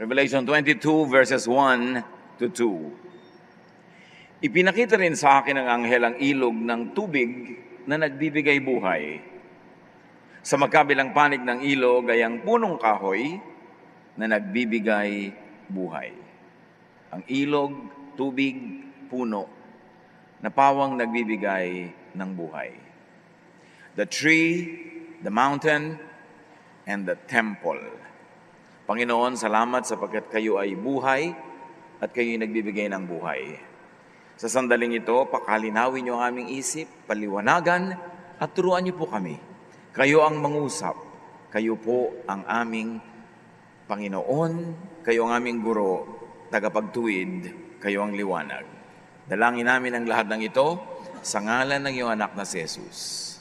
Revelation 22 verses 1 to 2. Ipinakita rin sa akin ng anghel ang ilog ng tubig na nagbibigay buhay. Sa magkabilang panig ng ilog ay ang punong kahoy na nagbibigay buhay. Ang ilog, tubig, puno na pawang nagbibigay ng buhay. The tree, the mountain, and the temple. Panginoon, salamat sapagkat kayo ay buhay at kayo ay nagbibigay ng buhay. Sa sandaling ito, pakalinawin niyo ang aming isip, paliwanagan at turuan niyo po kami. Kayo ang mangusap, kayo po ang aming Panginoon, kayo ang aming guro, tagapagtuwid, kayo ang liwanag. Dalangin namin ang lahat ng ito sa ngalan ng iyong anak na si Jesus.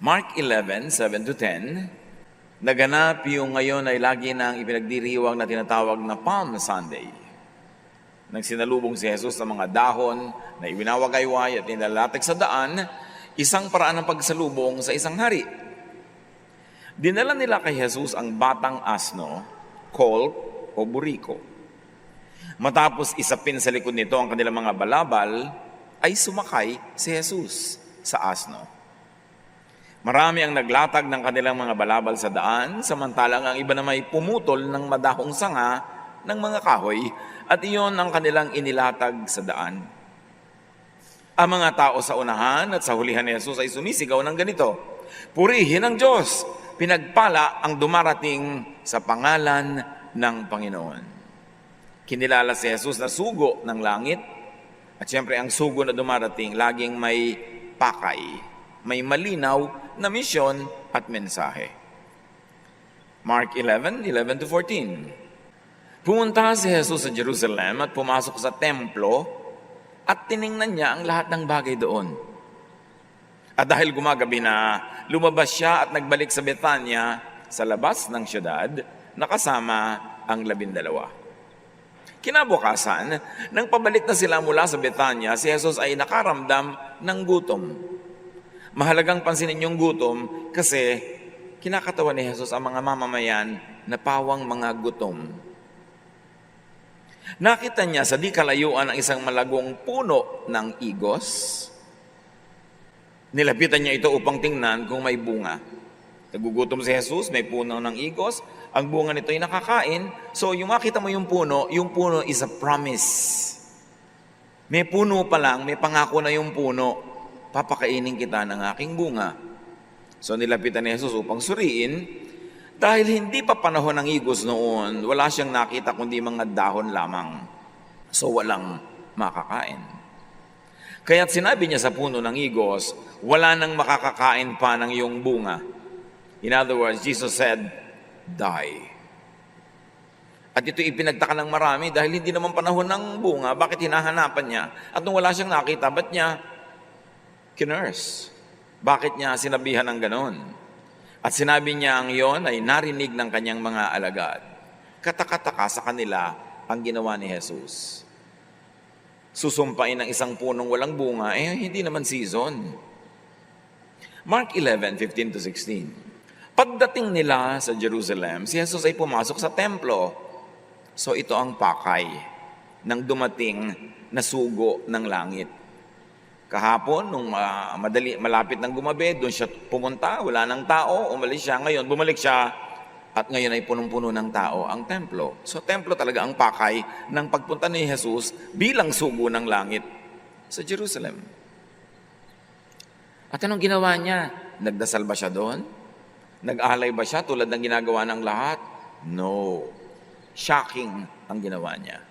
Mark 11, 7-10, naganap yung ngayon ay lagi nang ipinagdiriwang na tinatawag na Palm Sunday. Nang sinalubong si Jesus ng mga dahon na iwinawagayway at nilalatag sa daan, isang paraan ng pagsalubong sa isang hari. Dinala nila kay Jesus ang batang asno, colt o buriko. Matapos isapin sa likod nito ang kanilang mga balabal, ay sumakay si Jesus sa asno. Marami ang naglatag ng kanilang mga balabal sa daan, samantalang ang iba naman ay pumutol ng madahong sanga ng mga kahoy, at iyon ang kanilang inilatag sa daan. Ang mga tao sa unahan at sa hulihan ni Jesus ay sumisigaw ng ganito, "Purihin ang Diyos! Pinagpala ang dumarating sa pangalan ng Panginoon." Kinilala si Jesus na sugo ng langit, at siyempre ang sugo na dumarating laging may pakay, may malinaw na misyon at mensahe. Mark 11, 11-14. Pumunta si Jesus sa Jerusalem at pumasok sa templo at tiningnan niya ang lahat ng bagay doon. At dahil gumagabi na, lumabas siya at nagbalik sa Bethania sa labas ng syudad na kasama ang 12. Kinabukasan, nang pabalik na sila mula sa Bethania, si Jesus ay nakaramdam ng gutom. Mahalagang pansinin yung gutom kasi kinakatawan ni Jesus ang mga mamamayan na pawang mga gutom. Nakita niya sa di kalayuan ang isang malagong puno ng igos. Nilapitan niya ito upang tingnan kung may bunga. Nagugutom si Jesus, may puno ng igos. Ang bunga nito ay nakakain. So yung makita mo yung puno is a promise. May puno pa lang, may pangako na yung puno. Papakainin kita ng aking bunga. So nilapitan ni Jesus upang suriin. Dahil hindi pa panahon ng igos noon, wala siyang nakita kundi mga dahon lamang. So walang makakain. Kaya't sinabi niya sa puno ng igos, wala nang makakakain pa ng iyong bunga. In other words, Jesus said, die. At ito ipinagtaka ng marami dahil hindi naman panahon ng bunga, bakit hinahanapan niya? At nung wala siyang nakita, ba't niya kinurse? Bakit niya sinabihan ng ganon? At sinabi niya ang iyon ay narinig ng kanyang mga alagad. Katakataka sa kanila ang ginawa ni Jesus. Susumpain ng isang punong walang bunga, hindi naman season. Mark 11, 15-16. Pagdating nila sa Jerusalem, si Jesus ay pumasok sa templo. So ito ang pakay ng dumating na sugo ng langit. Kahapon, nung malapit ng gumabi, doon siya pumunta, wala ng tao, umalis siya. Ngayon, bumalik siya, at ngayon ay punong-puno ng tao ang templo. So, templo talaga ang pakay ng pagpunta ni Jesus bilang sugo ng langit sa Jerusalem. At anong ginawa niya? Nagdasal ba siya doon? Nag-alay ba siya tulad ng ginagawa ng lahat? No. Shocking ang ginawa niya.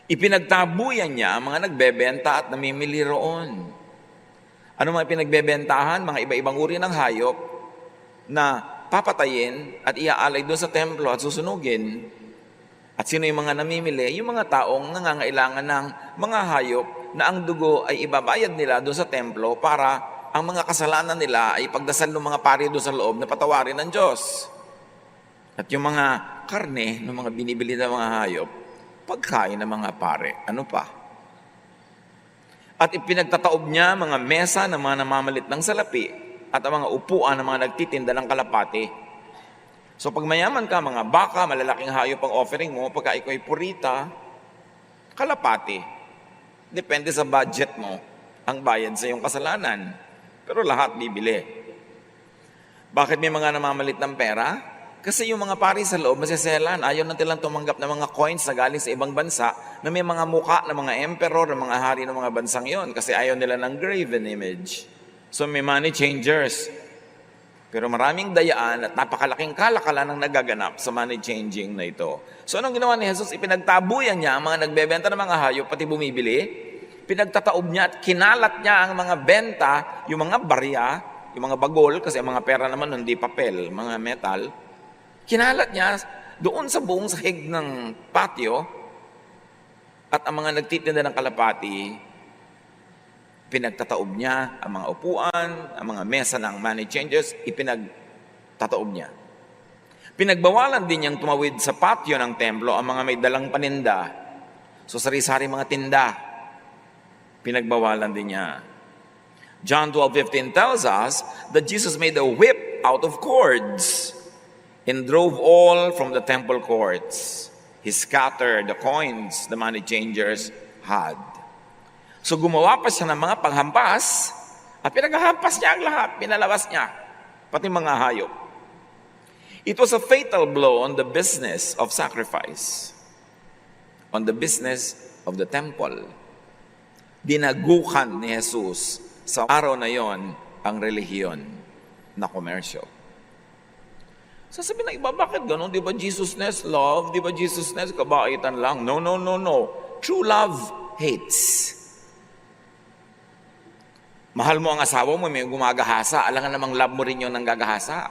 Ipinagtabuyan niya ang mga nagbebenta at namimili roon. Ano mga pinagbebentahan? Mga iba-ibang uri ng hayop na papatayin at iaalay doon sa templo at susunugin. At sino yung mga namimili? Yung mga taong nangangailangan ng mga hayop na ang dugo ay ibabayad nila doon sa templo para ang mga kasalanan nila ay pagdasal ng mga pari doon sa loob na patawarin ng Diyos. At yung mga karne ng mga binibili ng mga hayop, pagkain ng mga pare. Ano pa? At ipinagtataob niya mga mesa ng mga namamalit ng salapi at ang mga upuan ng mga nagtitinda ng kalapati. So pag mayaman ka, mga baka, malalaking hayop ang offering mo, pagka ikaw ay purita, kalapati. Depende sa budget mo, ang bayad sa iyong kasalanan. Pero lahat bibili. Bakit may mga namamalit ng pera? Kasi yung mga pari sa loob, masiselan. Ayaw na nilang tumanggap ng mga coins na galing sa ibang bansa na may mga muka ng mga emperor, ng mga hari ng mga bansang yon. Kasi ayaw nila ng graven image. So may money changers. Pero maraming dayaan at napakalaking kalakalan ang nagaganap sa money changing na ito. So anong ginawa ni Jesus? Ipinagtabuyan niya ang mga nagbebenta ng mga hayop, pati bumibili. Pinagtataob niya at kinalat niya ang mga benta, yung mga barya, yung mga bagol, kasi ang mga pera naman hindi papel, mga metal. Kinalat niya doon sa buong sahig ng patio at ang mga nagtitinda ng kalapati, pinagtataob niya ang mga upuan, ang mga mesa ng money changers, ipinagtataob niya. Pinagbawalan din niyang tumawid sa patio ng templo ang mga may dalang paninda. So sari-sari mga tinda, pinagbawalan din niya. John 12:15 tells us that Jesus made a whip out of cords and drove all from the temple courts. He scattered the coins the money changers had. So gumawa pa siya ng mga panghampas at pinaghahampas niya ang lahat, pinalabas niya, pati mga hayop. It was a fatal blow on the business of sacrifice, on the business of the temple. Dinagukan ni Jesus sa araw na yon ang relihiyon na komersyo. Sasabihin ng iba, bakit ganun? Di ba Jesusness love? Di ba Jesusness kabaitan lang? No, no, no, no. True love hates. Mahal mo ang asawa mo, may gumagahasa. Alangan namang love mo rin yun ng gagahasa.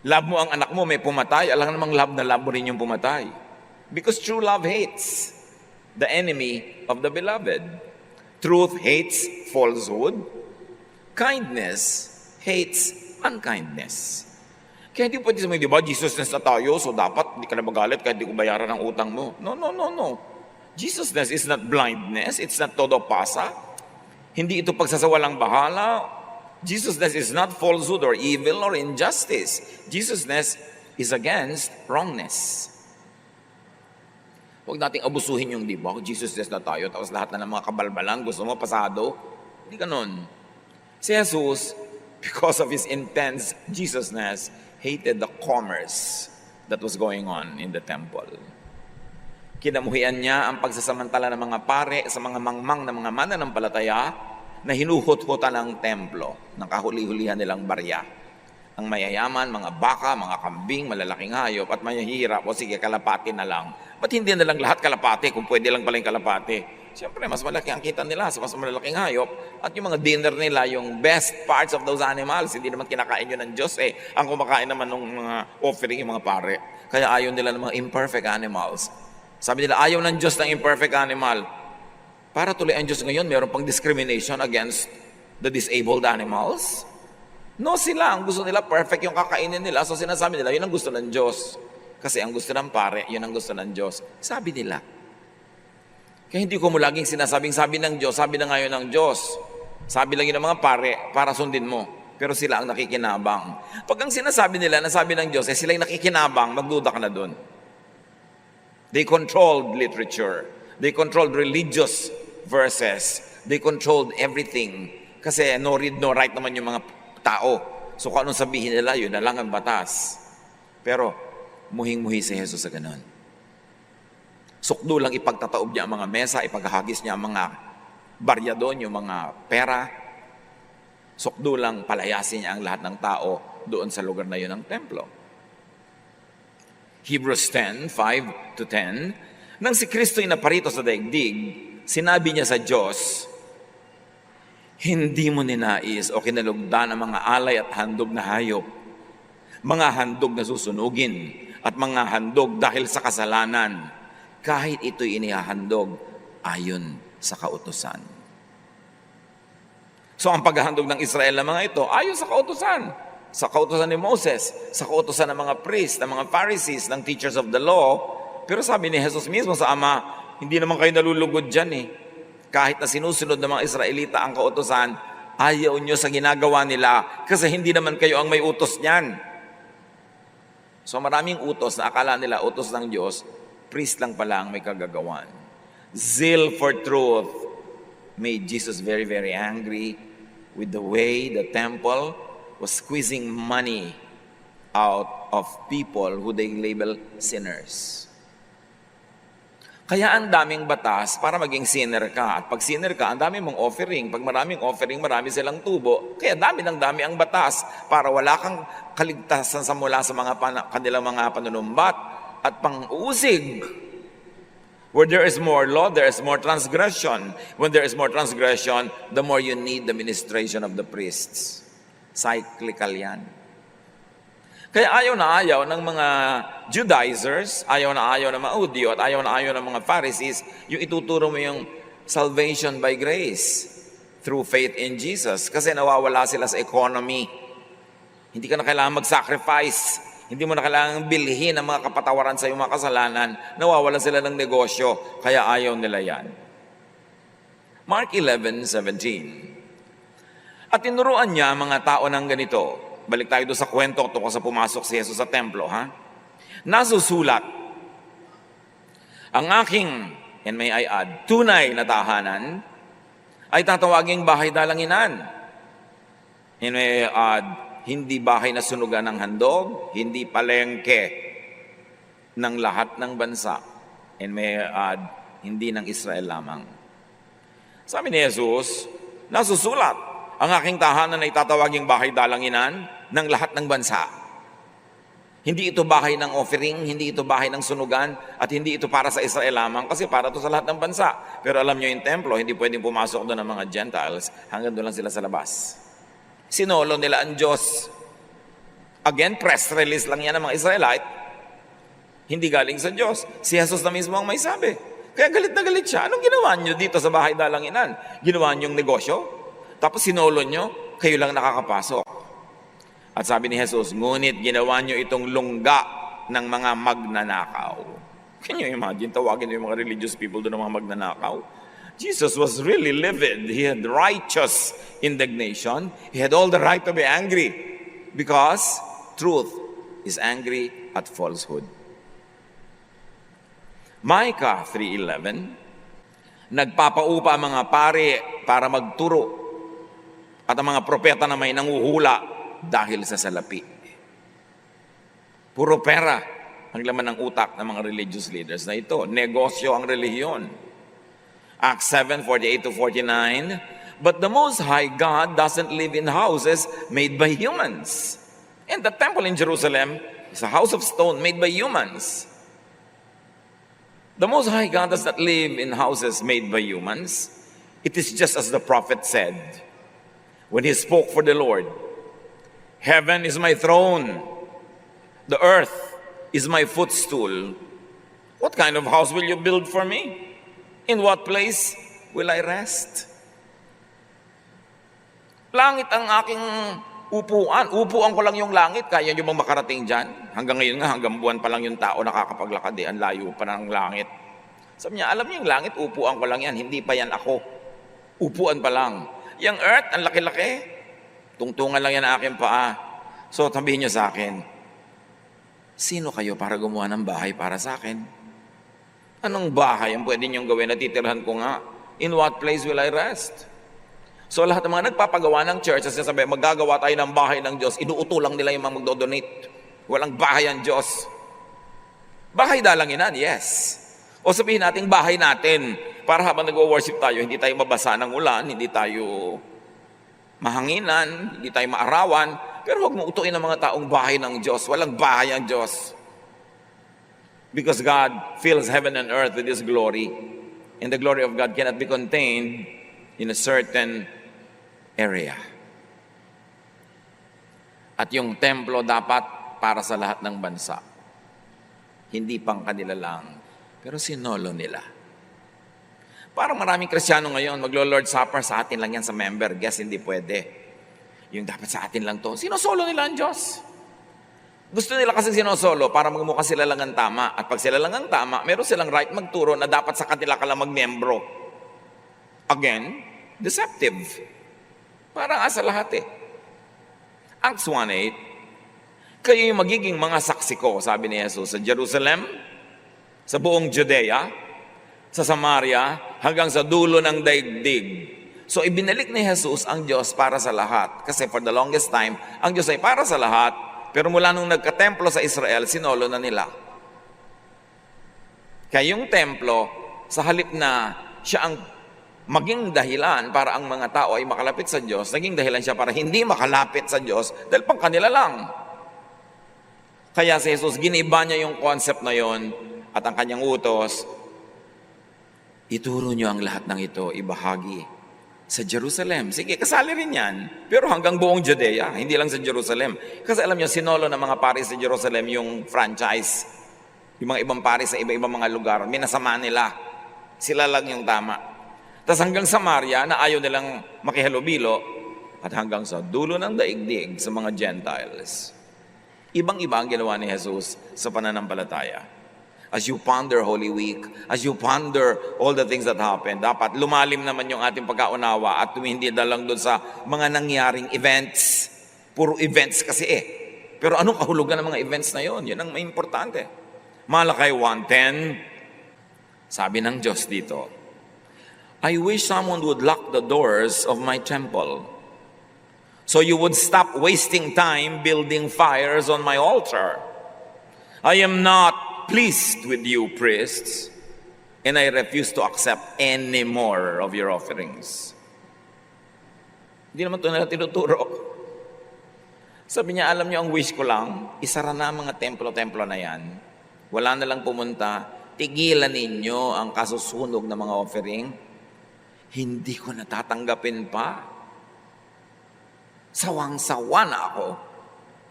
Love mo ang anak mo, may pumatay. Alangan namang love mo rin yung pumatay. Because true love hates the enemy of the beloved. Truth hates falsehood. Kindness hates unkindness. Kaya hindi pwede sabihin, di ba, Jesusness na tayo, so dapat hindi ka na magalit kahit di ko bayaran ang utang mo. No, no, no, no. Jesusness is not blindness. It's not todo pasa. Hindi ito pagsasawalang bahala. Jesusness is not falsehood or evil or injustice. Jesusness is against wrongness. Huwag nating abusuhin yung, di ba, Jesusness na tayo, tapos lahat na ng mga kabalbalan, gusto mo pasado. Hindi ganun. Si Jesus, because of his intense Jesusness, hated the commerce that was going on in the temple. Kinamuhian niya ang pagsasamantala ng mga pare sa mga mangmang na mga mananampalataya na hinuhut-hutan ng templo, ng kahuli-hulihan nilang barya. Ang mayayaman, mga baka, mga kambing, malalaking hayop, at mahihirap, o sige, kalapati na lang. Ba't hindi na lang lahat kalapati kung pwede lang pala yung kalapati? Siyempre, mas malaki ang kita nila sa mas malalaking hayop. At yung mga dinner nila, yung best parts of those animals, hindi naman kinakain yun ng Diyos eh. Ang kumakain naman ng mga offering yung mga pare. Kaya ayaw nila ng mga imperfect animals. Sabi nila, ayaw ng Diyos ng imperfect animal. Para tuloy ang Diyos ngayon, mayroon pang discrimination against the disabled animals. No, sila, ang gusto nila, perfect yung kakainin nila. So sinasabi nila, yun ang gusto ng Diyos. Kasi ang gusto ng pare, yun ang gusto ng Diyos. Sabi nila. Kaya hindi ko mo laging sinasabing sabi ng Diyos, sabi na ngayon ng Diyos. Sabi lang yun ng mga pare, para sundin mo. Pero sila ang nakikinabang. Pag ang sinasabi nila na sabi ng Diyos, sila yung nakikinabang, magduda ka na doon. They controlled literature. They controlled religious verses. They controlled everything. Kasi no read, no write naman yung mga tao. So kung anong sabihin nila, yun na lang ang batas. Pero muhing-muhi si Jesus sa ganun. Sukdo lang ipagtataob niya ang mga mesa, ipaghahagis niya ang mga barya doon, yung mga pera. Sukdo lang palayasin niya ang lahat ng tao doon sa lugar na yun ng templo. Hebrews 10:5-10, nang si Kristo'y naparito sa daigdig, sinabi niya sa Diyos, hindi mo ninais o kinalugdan ang mga alay at handog na hayop, mga handog na susunugin, at mga handog dahil sa kasalanan, kahit ito'y inihahandog ayon sa kautusan. So ang paghahandog ng Israel ng mga ito, ayon sa kautusan. Sa kautusan ni Moses, sa kautusan ng mga priests, ng mga Pharisees, ng teachers of the law. Pero sabi ni Jesus mismo sa Ama, hindi naman kayo nalulugod dyan eh. Kahit na sinusunod ng mga Israelita ang kautusan, ayaw nyo sa ginagawa nila kasi hindi naman kayo ang may utos niyan. So maraming utos na akala nila utos ng Diyos, priest lang pala ang may kagagawan. Zeal for truth made Jesus very, very angry with the way the temple was squeezing money out of people who they label sinners. Kaya ang daming batas para maging sinner ka. At pag sinner ka, ang dami mong offering. Pag maraming offering, marami silang tubo. Kaya dami ang batas para wala kang kaligtasan sa mula sa kanilang mga panunumbat at pang-uusig. Where there is more law, there is more transgression. When there is more transgression, the more you need the ministration of the priests. Cyclical yan. Kaya ayaw na ayaw ng mga Judaizers, ayaw na ayaw ng mga Udyo, at ayaw na ayaw ng mga Pharisees, yung ituturo mo yung salvation by grace through faith in Jesus. Kasi nawawala sila sa economy. Hindi ka na kailangan mag-sacrifice. Hindi mo na kailangan bilhin ang mga kapatawaran sa iyong mga kasalanan. Nawawala sila ng negosyo, kaya ayaw nila yan. Mark 11:17. At tinuruan niya mga tao ng ganito. Balik tayo doon sa kwento tungkol sa pumasok si Jesus sa templo, ha? Nasusulat, ang aking, and may I add, tunay na tahanan ay tatawaging bahay dalanginan. And may I add, hindi bahay na sunugan ng handog, hindi palengke ng lahat ng bansa. And may I add, hindi ng Israel lamang. Sabi ni Jesus, nasusulat, ang aking tahanan ay tatawaging bahay dalanginan ng lahat ng bansa. Hindi ito bahay ng offering, hindi ito bahay ng sunugan, at hindi ito para sa Israel lamang, kasi para ito sa lahat ng bansa. Pero alam nyo yung templo, hindi pwedeng pumasok doon ng mga Gentiles, hanggang doon lang sila sa labas. Sinolo nila ang Diyos. Again, press release lang yan ng mga Israelite. Hindi galing sa Diyos. Si Jesus na mismo ang may sabi. Kaya galit na galit siya. Anong ginawa nyo dito sa bahay dalanginan? Ginawa nyo yung negosyo? Tapos sinolo nyo, kayo lang nakakapasok. At sabi ni Jesus, ngunit ginawa nyo itong lungga ng mga magnanakaw. Can you imagine, tawagin nyo yung mga religious people doon ng mga magnanakaw? Jesus was really livid. He had righteous indignation. He had all the right to be angry because truth is angry at falsehood. Micah 3:11, nagpapaupa ang mga pari para magturo at ang mga propeta na may nanguhula dahil sa salapi. Puro pera ang laman ng utak ng mga religious leaders na ito. Negosyo ang relihiyon. Acts 7:48-49, but the Most High God doesn't live in houses made by humans. And the temple in Jerusalem is a house of stone made by humans. The Most High God does not live in houses made by humans. It is just as the prophet said when he spoke for the Lord, heaven is my throne, the earth is my footstool. What kind of house will you build for me? In what place will I rest? Langit ang aking upuan. Upuan ko lang yung langit. Kaya nyo bang makarating dyan? Hanggang ngayon nga, hanggang buwan pa lang yung tao nakakapaglakad. Ang layo pa ng langit. Sabi niya, alam niyo yung langit, upuan ko lang yan. Hindi pa yan ako. Upuan pa lang. Yung earth, ang laki-laki. Tungtungan lang yan ang aking paa. So, sabihin niyo sa akin, sino kayo para gumawa ng bahay para sa akin? Anong bahay ang pwede niyong gawin? Natitirhan ko nga. In what place will I rest? So lahat ng mga nagpapagawa ng church, as sabi, maggagawa tayo ng bahay ng Diyos, inuuto lang nila yung mga magdodonate. Walang bahay ang Diyos. Bahay dalanginan, yes. O sabihin natin, bahay natin. Para habang nag-worship tayo, hindi tayo mabasa ng ulan, hindi tayo mahanginan, hindi tayo maarawan. Pero huwag mo utuin ang mga taong bahay ng Diyos. Walang bahay ang Diyos. Because God fills heaven and earth with His glory. And the glory of God cannot be contained in a certain area. At yung templo dapat para sa lahat ng bansa. Hindi pang kanila lang. Pero sinolo nila. Parang maraming Kristiyano ngayon, maglo-Lord Supper sa atin lang yan sa member. Guess hindi pwede. Yung dapat sa atin lang to. Sinosolo nila ang Diyos. Gusto nila kasi sinosolo para magmukha sila lang ang tama. At pag sila lang ang tama, meron silang right magturo na dapat sa kanila ka lang magmembro. Again, deceptive. Parang asa lahat eh. Acts 1:8, Kayo'y magiging mga saksi ko, sabi ni Jesus, sa Jerusalem, sa buong Judea, sa Samaria, hanggang sa dulo ng daigdig. So ibinalik ni Jesus ang Diyos para sa lahat. Kasi for the longest time, ang Diyos ay para sa lahat, pero mula nung nagka-templo sa Israel, sinolo na nila. Kaya yung templo, sa halip na siya ang maging dahilan para ang mga tao ay makalapit sa Diyos, naging dahilan siya para hindi makalapit sa Diyos dahil pang kanila lang. Kaya si Jesus, giniba niya yung concept na yon at ang kanyang utos, ituro niyo ang lahat ng ito, ibahagi sa Jerusalem. Sige, kasali rin yan. Pero hanggang buong Judea, hindi lang sa Jerusalem. Kasi alam niyo, sinolo ng mga paris sa Jerusalem yung franchise. Yung mga ibang paris sa iba-ibang mga lugar, minasama nila. Sila lang yung tama. Tapos hanggang Samaria, na ayaw nilang makihalubilo, at hanggang sa dulo ng daigdig sa mga Gentiles. Ibang-iba ang ginawa ni Jesus sa pananampalataya. As you ponder Holy Week, as you ponder all the things that happened, dapat lumalim naman yung ating pagkaunawa at hindi na lang doon sa mga nangyaring events. Puro events kasi Pero anong kahulugan ng mga events na yon? Yan ang may importante. Malakay 1:10, sabi ng Diyos dito, I wish someone would lock the doors of my temple so you would stop wasting time building fires on my altar. I am not pleased with you, priests, and I refuse to accept any more of your offerings. Hindi naman ito nila tinuturo. Sabi niya, alam niyo, ang wish ko lang, isara na mga templo-templo na yan. Wala na lang pumunta. Tigilan ninyo ang kasusunog ng mga offering. Hindi ko natatanggapin pa. Sawang-sawa na ako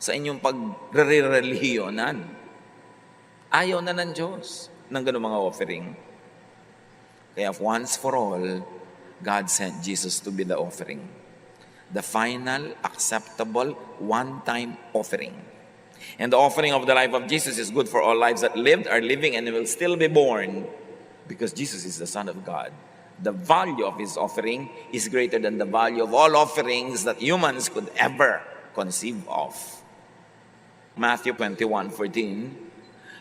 sa inyong pagre-relihiyonan. Ayaw na ng Diyos ng ganung mga offering. Kaya once for all, God sent Jesus to be the offering. The final, acceptable, one-time offering. And the offering of the life of Jesus is good for all lives that lived, are living, and will still be born because Jesus is the Son of God. The value of His offering is greater than the value of all offerings that humans could ever conceive of. Matthew 21:14.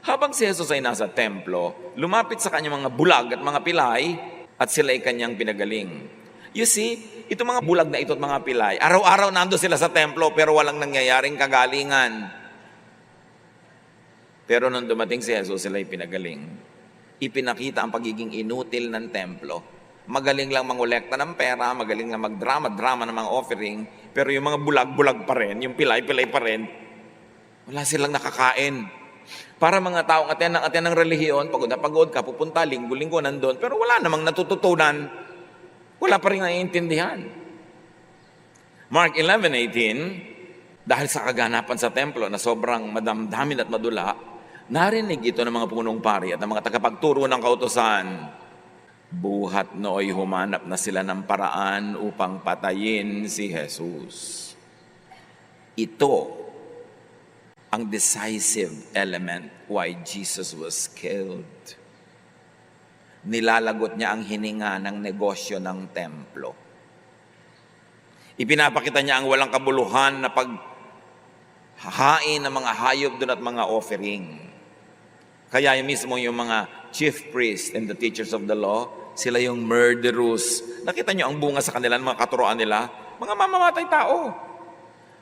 Habang si Jesus ay nasa templo, lumapit sa kanyang mga bulag at mga pilay at sila ay kanyang pinagaling. You see, itong mga bulag na ito at mga pilay, araw-araw nando sila sa templo pero walang nangyayaring kagalingan. Pero nung dumating si Jesus, sila ay pinagaling. Ipinakita ang pagiging inutil ng templo. Magaling lang mangolekta ng pera, magaling lang magdrama-drama ng mga offering, pero yung mga bulag-bulag pa rin, yung pilay-pilay pa rin, wala silang nakakain. Para mga taong aten ng relihiyon, pagod na pagod ka, pupunta, linggo-linggo nandun, pero wala namang natututunan, wala pa rin naiintindihan. Mark 11:18, dahil sa kaganapan sa templo na sobrang madamdamin at madula, narinig ito ng mga punong pari at ng mga tagapagturo ng kautusan. Buhat nooy humanap na sila ng paraan upang patayin si Jesus. Ito ang decisive element why Jesus was killed. Nilalagot niya ang hininga ng negosyo ng templo. Ipinapakita niya ang walang kabuluhan na paghahain ng mga hayop doon at mga offering. Kaya mismo yung mga chief priests and the teachers of the law, sila yung murderous. Nakita niyo ang bunga sa kanila, mga katuroan nila, mga mamamatay tao.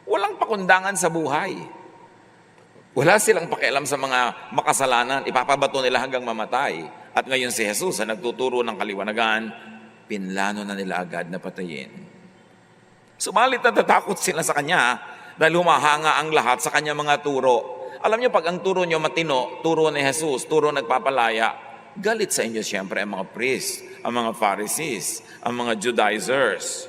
Walang pakundangan sa buhay. Wala silang pakialam sa mga makasalanan, ipapabato nila hanggang mamatay. At ngayon si Jesus, na nagtuturo ng kaliwanagan, pinlano na nila agad na patayin. Subalit natatakot sila sa kanya dahil humahanga ang lahat sa kanya mga turo. Alam niyo, pag ang turo niyo matino, turo ni Jesus, turo nagpapalaya, galit sa inyo siyempre ang mga priests, ang mga Pharisees, ang mga Judaizers.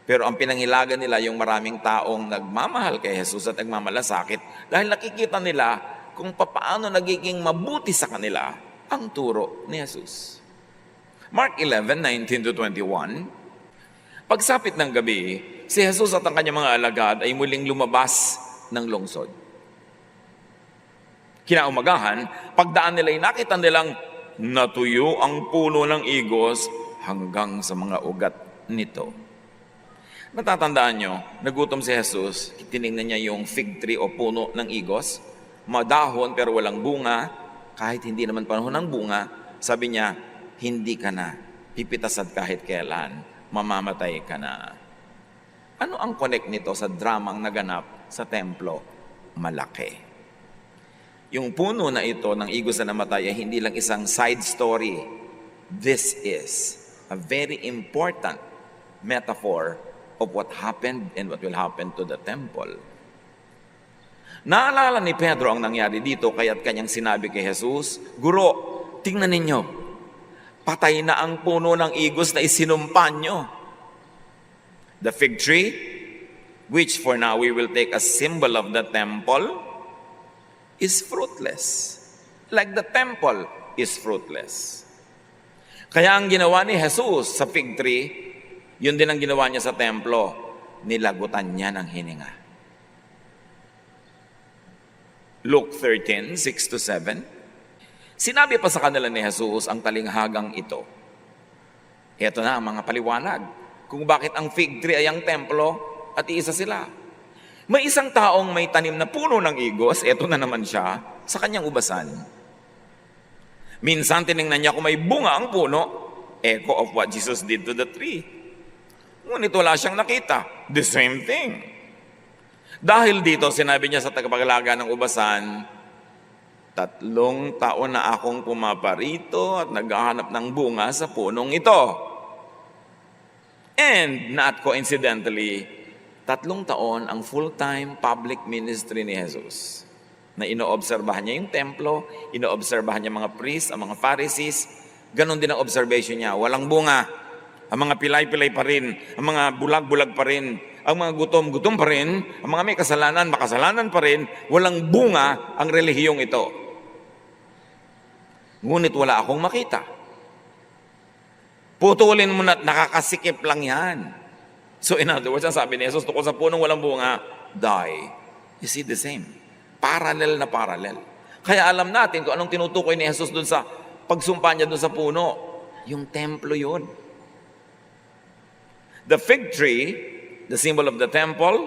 Pero ang pinangilagan nila yung maraming taong nagmamahal kay Jesus at nagmamalasakit dahil nakikita nila kung paano nagiging mabuti sa kanila ang turo ni Jesus. Mark 11:19-21. Pagsapit ng gabi, si Jesus at ang kanyang mga alagad ay muling lumabas ng lungsod. Kinaumagahan, pagdaan nila ay nakita nilang natuyo ang puno ng igos hanggang sa mga ugat nito. Natatandaan nyo, nagutom si Jesus, tinignan niya yung fig tree o puno ng igos, madahon pero walang bunga, kahit hindi naman panahon ng bunga, sabi niya, hindi ka na pipitasad kahit kailan, mamamatay ka na. Ano ang connect nito sa dramang naganap sa templo? Malaki. Yung puno na ito ng igos na namatay ay hindi lang isang side story. This is a very important metaphor of what happened and what will happen to the temple. Naalala ni Pedro ang nangyari dito, kaya't kanyang sinabi kay Jesus, Guro, tingnan ninyo, patay na ang puno ng igos na isinumpa nyo. The fig tree, which for now we will take as symbol of the temple, is fruitless. Like the temple is fruitless. Kaya ang ginawa ni Jesus sa fig tree, yun din ang ginawa niya sa templo, nilagutan niya ng hininga. Luke 13, 6-7. Sinabi pa sa kanila ni Jesus ang talinghagang ito. Ito na ang mga paliwanag kung bakit ang fig tree ay ang templo at iisa sila. May isang taong may tanim na puno ng igos, ito na naman siya, sa kanyang ubasan. Minsan tinignan niya kung may bunga ang puno, echo of what Jesus did to the tree. Ngunit wala siyang nakita. The same thing. Dahil dito, sinabi niya sa tagapagalaga ng ubasan, 3 taon na akong pumaparito at naghahanap ng bunga sa punong ito. And not coincidentally, 3 taon ang full-time public ministry ni Jesus. Na inoobserbahan niya yung templo, inoobserbahan niya mga priests, ang mga Pharisees. Ganon din ang observation niya. Walang bunga. Ang mga pilay-pilay pa rin, ang mga bulag-bulag pa rin, ang mga gutom-gutom pa rin, ang mga may kasalanan, makasalanan pa rin, walang bunga ang relihiyong ito. Ngunit wala akong makita. Putulin mo na, nakakasikip lang yan. So in other words, ang sabi ni Jesus, tukol sa punong walang bunga, die. You see the same. Parallel na parallel. Kaya alam natin kung anong tinutukoy ni Jesus dun sa pagsumpa niya dun sa puno. Yung templo yun. The fig tree, the symbol of the temple,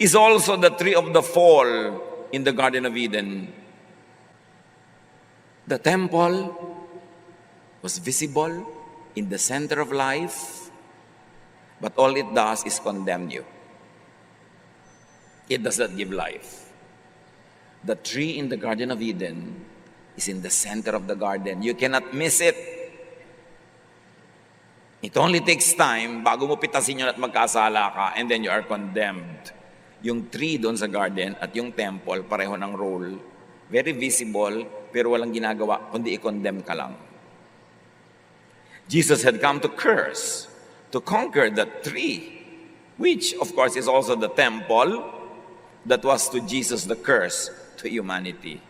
is also the tree of the fall in the Garden of Eden. The temple was visible in the center of life, but all it does is condemn you. It does not give life. The tree in the Garden of Eden is in the center of the garden. You cannot miss it. It only takes time bago mo pitasin yun at magkasala ka, and then you are condemned. Yung tree doon sa garden at yung temple, pareho ng role. Very visible, pero walang ginagawa, kundi i-condemn ka lang. Jesus had come to curse, to conquer the tree, which of course is also the temple, that was to Jesus the curse to humanity.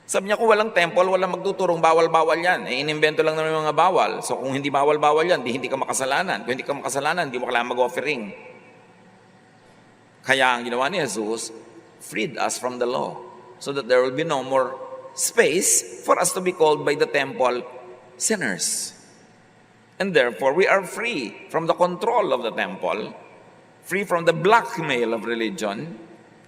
Sabi niya, kung walang temple, walang magtuturong, bawal-bawal yan. Inimbento lang naman yung mga bawal. So kung hindi bawal-bawal yan, hindi ka makasalanan. Kung hindi ka makasalanan, hindi mo kailangan mag-offering. Kaya ang ginawa ni Jesus, freed us from the law so that there will be no more space for us to be called by the temple sinners. And therefore, we are free from the control of the temple, free from the blackmail of religion,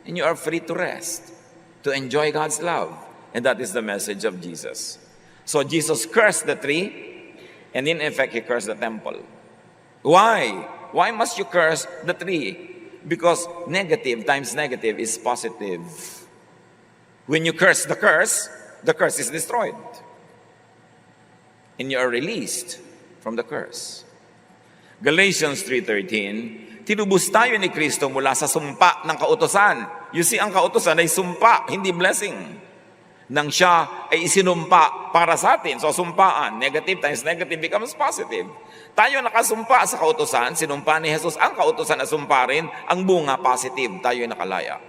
and you are free to rest, to enjoy God's love. And that is the message of Jesus. So Jesus cursed the tree, and in effect, he cursed the temple. Why? Why must you curse the tree? Because negative times negative is positive. When you curse the curse is destroyed. And you are released from the curse. Galatians 3:13, tinubos tayo ni Kristo mula sa sumpa ng kautusan. You see, ang kautusan ay sumpa, hindi blessing. Nang siya ay isinumpa para sa atin. So sumpaan, negative times negative becomes positive. Tayo nakasumpa sa kautusan, sinumpa ni Jesus ang kautusan na sumpa rin, ang bunga positive, tayo ay nakalaya.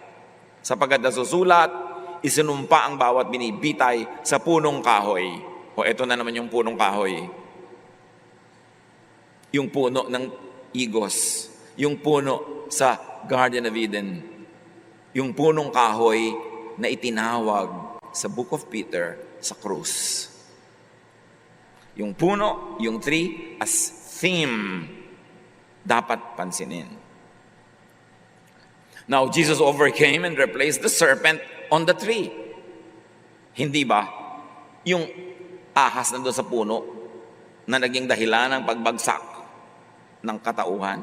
Sapagkat nasusulat, isinumpa ang bawat binibitay sa punong kahoy. O eto na naman yung punong kahoy. Yung puno ng igos. Yung puno sa Garden of Eden. Yung punong kahoy na itinawag sa Book of Peter sa krus. Yung puno, yung tree as theme dapat pansinin. Now, Jesus overcame and replaced the serpent on the tree. Hindi ba? Yung ahas na doon sa puno na naging dahilan ng pagbagsak ng katauhan.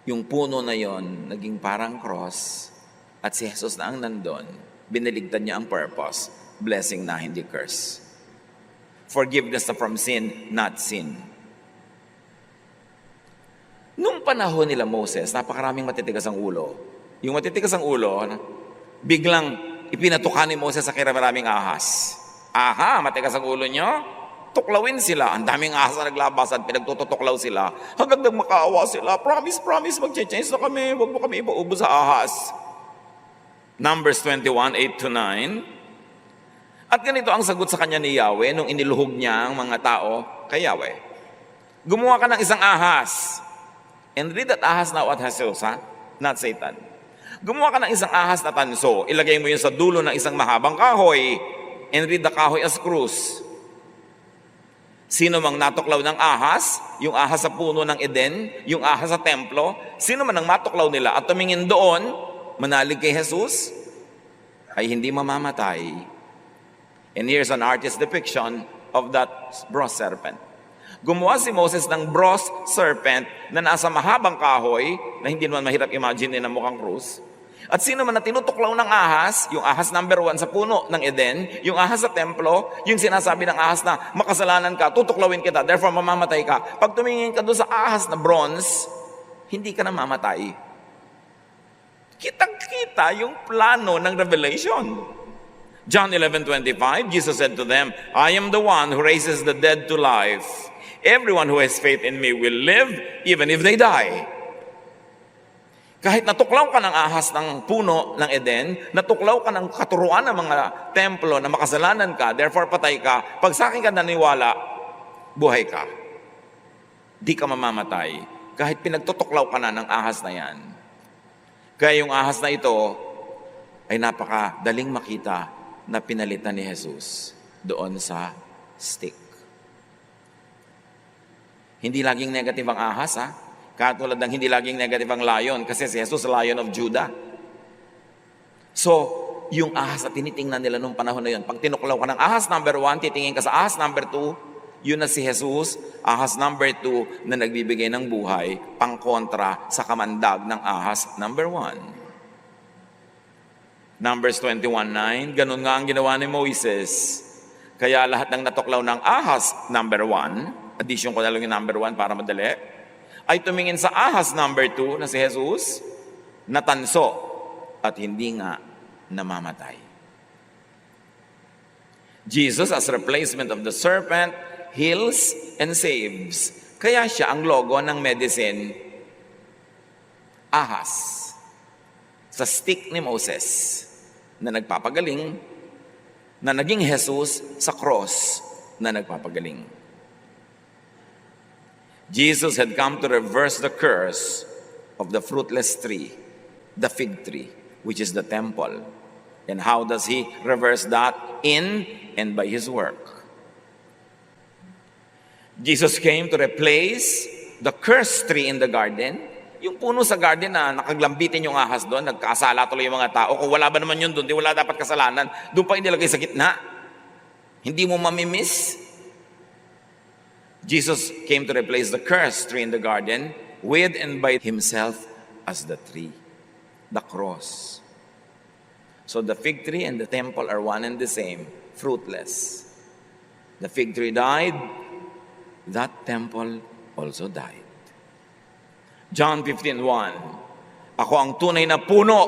Yung puno na yon naging parang cross at si Jesus na ang nandun, biniligtad niya ang purpose, blessing na hindi curse. Forgiveness na from sin, not sin. Nung panahon nila Moses, napakaraming matitigas ang ulo. Yung matitigas ang ulo, biglang ipinatukan ni Moses sa maraming ahas. Aha, matigas ang ulo nyo? Tuklawin sila. Ang daming ahas na naglabasan, pinagtututuklaw sila. Hanggang makaawa sila. Promise, mag-change na kami. Huwag mo kami ipaubo sa ahas. Numbers 21, 8-9. At ganito ang sagot sa kanya ni Yahweh nung iniluhog niya ang mga tao kay Yahweh. Gumawa ka ng isang ahas. And read that ahas now at Jesus, ha? Not Satan. Gumawa ka ng isang ahas na tanso. Ilagay mo yun sa dulo ng isang mahabang kahoy. And read the kahoy as krus. Sino mang natuklaw ng ahas, yung ahas sa puno ng Eden, yung ahas sa templo, sino man ang matuklaw nila at tumingin doon, manalig kay Jesus, ay hindi mamamatay. And here's an artist's depiction of that bronze serpent. Gumawa si Moses ng bronze serpent na nasa mahabang kahoy, na hindi naman mahirap imagine na mukhang krus. At sino man na tinutuklaw ng ahas, yung ahas number 1 sa puno ng Eden, yung ahas sa templo, yung sinasabi ng ahas na makasalanan ka, tutuklawin kita, therefore mamamatay ka. Pag tumingin ka doon sa ahas na bronze, hindi ka na mamatay. Kitang-kita yung plano ng Revelation. John 11:25, Jesus said to them, I am the one who raises the dead to life. Everyone who has faith in me will live even if they die. Kahit natuklaw ka ng ahas ng puno ng Eden, natuklaw ka ng katuruan ng mga templo na makasalanan ka, therefore patay ka, pag sa akin ka naniwala, buhay ka. Di ka mamamatay. Kahit pinagtutuklaw ka na ng ahas na yan. Kaya yung ahas na ito ay napakadaling makita na pinalitan ni Jesus doon sa stick. Hindi laging negative ang ahas, ha? Katulad ng hindi laging negative ang lion, kasi si Jesus, Lion of Judah. So, yung ahas na tinitingnan nila nung panahon na yun, pag tinuklaw ka ng ahas number 1, titingin ka sa ahas number 2, yun na si Jesus, ahas number 2, na nagbibigay ng buhay, pangkontra sa kamandag ng ahas number 1. Numbers 21:9, ganun nga ang ginawa ni Moses. Kaya lahat ng natuklaw ng ahas number 1, addition ko na lang yung number 1 para madali, ay tumingin sa ahas number 2 na si Jesus, natanso at hindi nga namamatay. Jesus as replacement of the serpent heals and saves. Kaya siya ang logo ng medicine, ahas, sa stick ni Moses na nagpapagaling, na naging Jesus sa cross na nagpapagaling. Jesus had come to reverse the curse of the fruitless tree, the fig tree, which is the temple. And how does he reverse that? In and by his work. Jesus came to replace the cursed tree in the garden. Yung puno sa garden na nakaglambitin yung ahas doon, nagkasala tuloy yung mga tao. Kung wala ba naman yun doon, di wala dapat kasalanan. Doon pa inilagay sa gitna. Hindi mo mamimiss. Jesus came to replace the cursed tree in the garden with and by himself as the tree, the cross. So the fig tree and the temple are one and the same, fruitless. The fig tree died, that temple also died. John 15:1, ako ang tunay na puno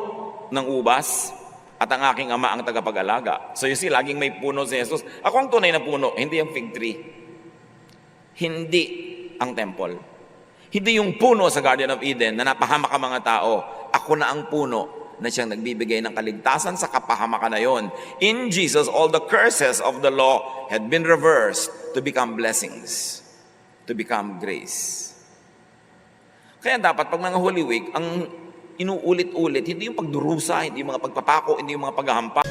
ng ubas at ang aking ama ang tagapag-alaga. So you see, laging may puno si Jesus. Ako ang tunay na puno, hindi ang fig tree. Hindi ang temple. Hindi yung puno sa Garden of Eden na napahamak ang mga tao. Ako na ang puno na siyang nagbibigay ng kaligtasan sa kapahamakan na yon. In Jesus, all the curses of the law had been reversed to become blessings, to become grace. Kaya dapat pag mga Holy Week, ang inuulit-ulit, hindi yung pagdurusa, hindi yung mga pagpapako, hindi yung mga paghahampa.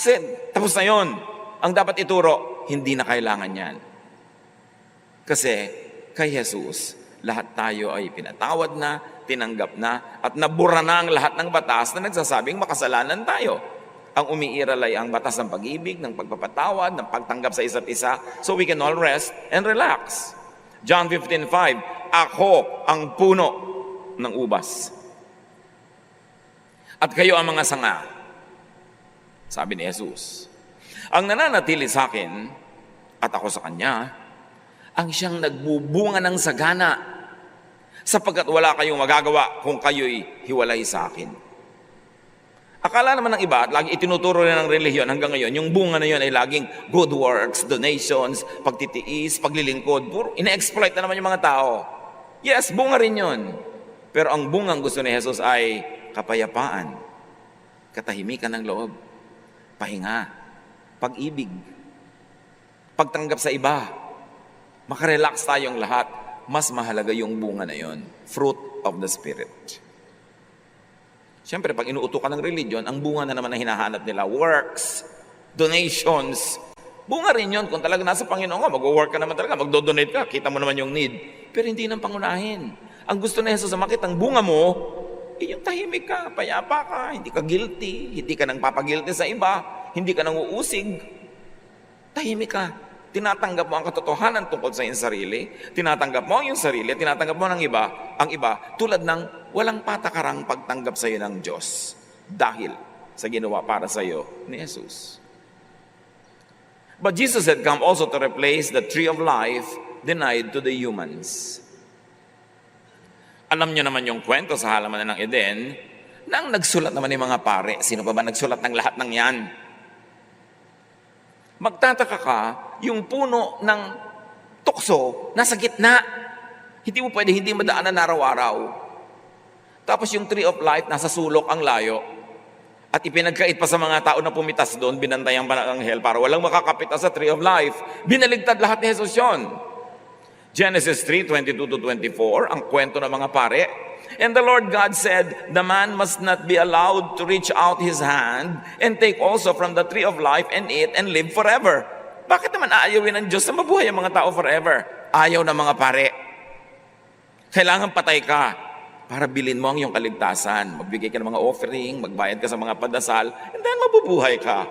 That's it. Tapos na yun. Ang dapat ituro, hindi na kailangan yan. Kasi kay Jesus, lahat tayo ay pinatawad na, tinanggap na, at nabura na ang lahat ng batas na nagsasabing makasalanan tayo. Ang umiiral ay ang batas ng pag-ibig, ng pagpapatawad, ng pagtanggap sa isa't isa, so we can all rest and relax. John 15:5, ako ang puno ng ubas. At kayo ang mga sanga. Sabi ni Jesus, ang nananatili sa akin at ako sa kanya, ang siyang nagbubunga ng sagana, sapagkat wala kayong magagawa kung kayo'y hiwalay sa akin. Akala naman ng iba, at lagi itinuturo rin ng relihiyon hanggang ngayon, yung bunga na yun ay laging good works, donations, pagtitiis, paglilingkod. Puro ina-exploit na naman yung mga tao. Yes, bunga rin yun. Pero ang bungang gusto ni Jesus ay kapayapaan, katahimikan ng loob, pahinga, pag-ibig, pagtanggap sa iba, makarelax tayong lahat. Mas mahalaga yung bunga na yon, fruit of the Spirit. Siyempre, pag inuuto ka ng religion, ang bunga na naman na hinahanap nila, works, donations. Bunga rin yun. Kung talaga nasa Panginoon ka, mag-work ka naman talaga, magdo-donate ka, kita mo naman yung need. Pero hindi nang pangunahin. Ang gusto na Jesus sa makita, ang bunga mo, yung tahimik ka, payapa ka, hindi ka guilty, hindi ka nang papagilty sa iba, hindi ka nang uusig. Tahimik ka. Tinatanggap mo ang katotohanan tungkol sa iyong sarili, tinatanggap mo ang iyong sarili, tinatanggap mo ng iba, ang iba, tulad ng walang patakarang pagtanggap sa iyo ng Diyos dahil sa ginawa para sa iyo ni Jesus. But Jesus had come also to replace the tree of life denied to the humans. Alam niyo naman yung kwento sa halaman ng Eden, nang nagsulat naman ng mga pare. Sino pa ba nagsulat ng lahat ng yan? Magtataka ka, yung puno ng tukso nasa gitna. Hindi mo pwede hindi madaanan araw-araw. Tapos yung tree of life nasa sulok ang layo. At ipinagkait pa sa mga tao na pumitas doon, binantayan pa ng anghel para walang makakapit sa tree of life. Binaligtad lahat ni Jesus yun. Genesis 3:22-24, ang kwento ng mga pare. And the Lord God said, the man must not be allowed to reach out his hand and take also from the tree of life and eat and live forever. Bakit naman aayawin ng Diyos na mabuhay ang mga tao forever? Ayaw ng mga pare. Kailangan patay ka para bilhin mo ang iyong kaligtasan. Magbigay ka ng mga offering, magbayad ka sa mga padasal, and then mabubuhay ka.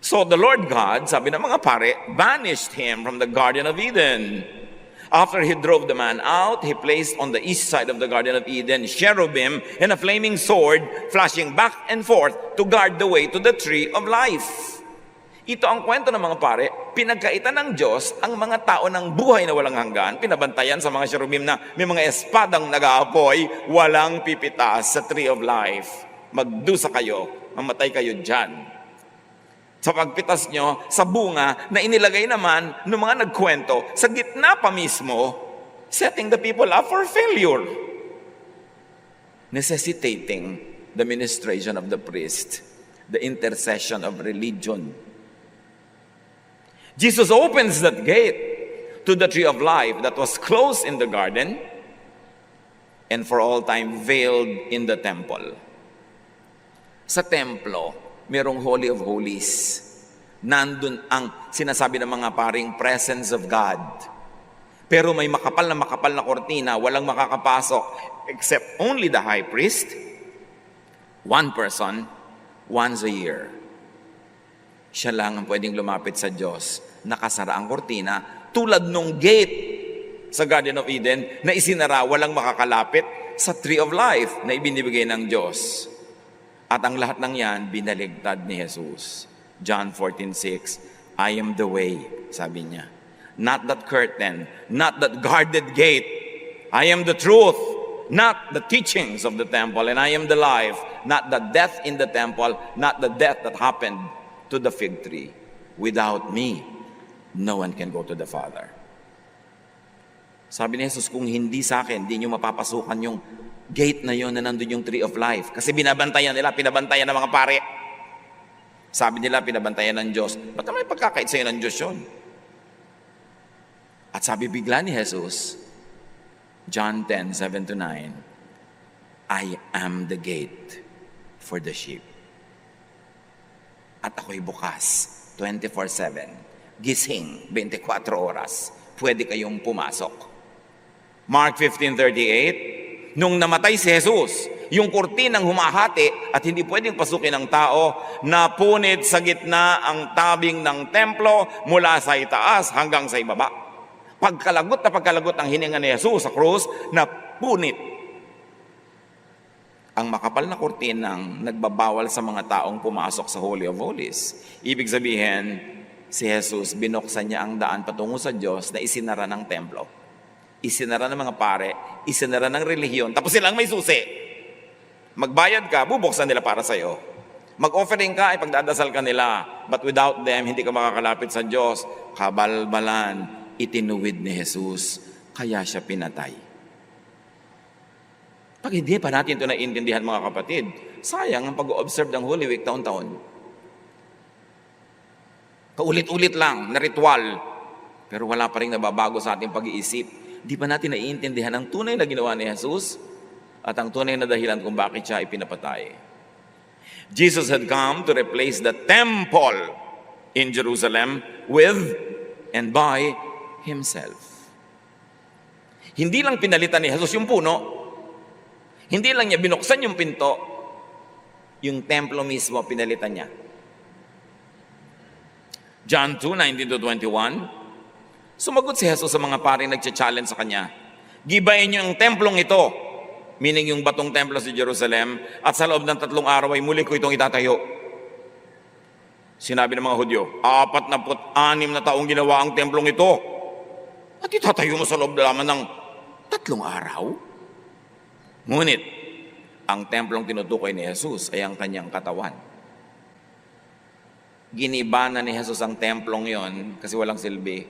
So the Lord God, sabi ng mga pare, banished him from the Garden of Eden. After he drove the man out, he placed on the east side of the Garden of Eden cherubim and a flaming sword flashing back and forth to guard the way to the tree of life. Ito ang kwento ng mga pare, pinagkaitan ng Diyos ang mga tao ng buhay na walang hanggan, pinabantayan sa mga cherubim na may mga espadang nag-aapoy, walang pipitas sa tree of life. Magdusa kayo, mamatay kayo dyan. Sa pagpitas nyo, sa bunga na inilagay naman ng mga nagkwento, sa gitna pa mismo, setting the people up for failure. Necessitating the ministration of the priest, the intercession of religion. Jesus opens that gate to the tree of life that was closed in the garden and for all time veiled in the temple. Sa templo, merong Holy of Holies. Nandun ang sinasabi ng mga paring presence of God. Pero may makapal na kortina, walang makakapasok except only the high priest, one person, once a year. Siya lang ang pwedeng lumapit sa Diyos. Nakasara ang kortina, tulad nung gate sa Garden of Eden na isinara, walang makakalapit sa Tree of Life na ibinibigay ng Diyos. At ang lahat ng yan, binaligtad ni Jesus. John 14:6, I am the way, sabi niya. Not that curtain, not that guarded gate. I am the truth, not the teachings of the temple. And I am the life, not the death in the temple, not the death that happened to the fig tree. Without me, no one can go to the Father. Sabi ni Jesus, kung hindi sa akin, hindi nyo mapapasukan yung gate na yon na nandun yung tree of life. Kasi binabantayan nila, pinabantayan ng mga pare. Sabi nila, pinabantayan ng Diyos. Ba't naman pagkakait sa'yo ng Diyos yun? At sabi bigla ni Jesus, John 10:7-9, I am the gate for the sheep. at ako'y bukas 24/7. Gising 24 oras. Pwede kayong pumasok. Mark 15:38, nung namatay si Jesus, yung kurtinang humahati at hindi pwedeng pasukin ng tao, napunit sa gitna ang tabing ng templo mula sa itaas hanggang sa ibaba. Pagkalagot na pagkalagot ang hininga ni Jesus sa krus, napunit ang makapal na kurtinang nagbabawal sa mga taong pumasok sa Holy of Holies. Ibig sabihin, si Jesus, binuksan niya ang daan patungo sa Diyos na isinara ng templo. Isinara ng mga pare, isinara ng relihiyon, tapos silang may susi. Magbayad ka, bubuksan nila para sa'yo. Mag-offering ka, ay pagdadasal ka nila. But without them, hindi ka makakalapit sa Diyos. Kabalbalan, itinuwid ni Jesus, kaya siya pinatay. Pag hindi pa natin ito naiintindihan, mga kapatid, sayang ang pag-observe ng Holy Week taon-taon. Paulit-ulit lang na ritual, pero wala pa rin nababago sa ating pag-iisip. Di pa natin naiintindihan ang tunay na ginawa ni Jesus at ang tunay na dahilan kung bakit siya ipinapatay. Jesus had come to replace the temple in Jerusalem with and by Himself. Hindi lang pinalitan ni Jesus yung puno, hindi lang niya binuksan yung pinto, yung templo mismo pinalitan niya. John 2:19-21, sumagot si Jesus sa mga paring nagcha-challenge sa kanya, gibayin niyo ang templong ito, meaning yung batong templo sa Jerusalem, at sa loob ng 3 araw ay muli ko itong itatayo. Sinabi ng mga Hudyo, 46 na taong ginawa ang templong ito, at itatayo mo sa loob lamang ng 3 araw? Ngunit, ang templong tinutukoy ni Jesus ay ang kanyang katawan. Giniba na ni Jesus ang templong yon kasi walang silbi.